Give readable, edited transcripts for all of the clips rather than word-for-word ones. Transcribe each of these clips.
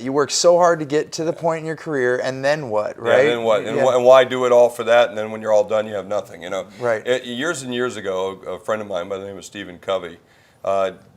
You work so hard to get to the point in your career, and then what, right? Yeah, then what? And why do it all for that? And then when you're all done, you have nothing, you know? Right. Years and years ago, a friend of mine by the name of Stephen Covey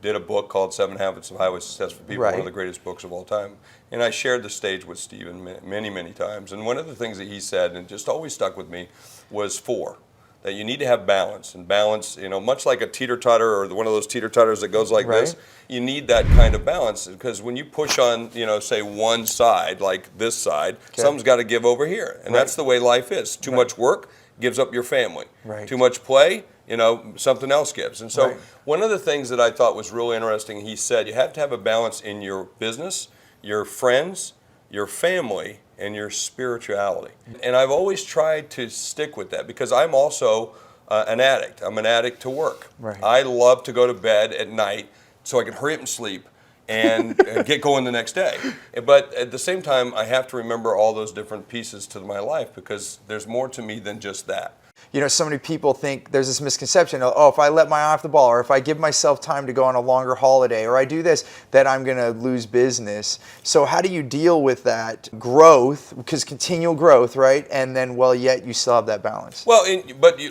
did a book called 7 Habits of Highly Successful People, one of the greatest books of all time. And I shared the stage with Stephen many, many times. And one of the things that he said, and just always stuck with me, was 4. That you need to have balance, and balance, you know, much like a teeter-totter or one of those teeter-totters that goes like this, you need that kind of balance, because when you push on, you know, say one side, like this side, something's got to give over here, and that's the way life is. Too much work gives up your family. Too much play, you know, something else gives. And so one of the things that I thought was really interesting, he said, you have to have a balance in your business, your friends, your family, and your spirituality. And I've always tried to stick with that, because I'm also an addict. I'm an addict to work. I love to go to bed at night so I can hurry up and sleep and get going the next day. But at the same time, I have to remember all those different pieces to my life, because there's more to me than just that. You know, so many people think there's this misconception, oh, if I let my eye off the ball, or if I give myself time to go on a longer holiday, or I do this, that I'm going to lose business. So how do you deal with that growth, because continual growth, right? And then, well, yet you still have that balance. Well,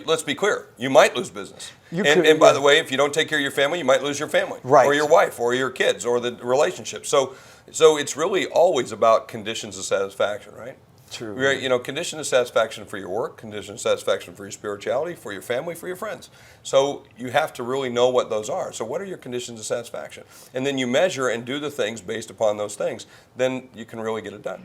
let's be clear. You might lose business. And by the way, if you don't take care of your family, you might lose your family, or your wife, or your kids, or the relationship. So it's really always about conditions of satisfaction, right? True. You know, condition of satisfaction for your work, condition of satisfaction for your spirituality, for your family, for your friends. So you have to really know what those are. So what are your conditions of satisfaction? And then you measure and do the things based upon those things. Then you can really get it done.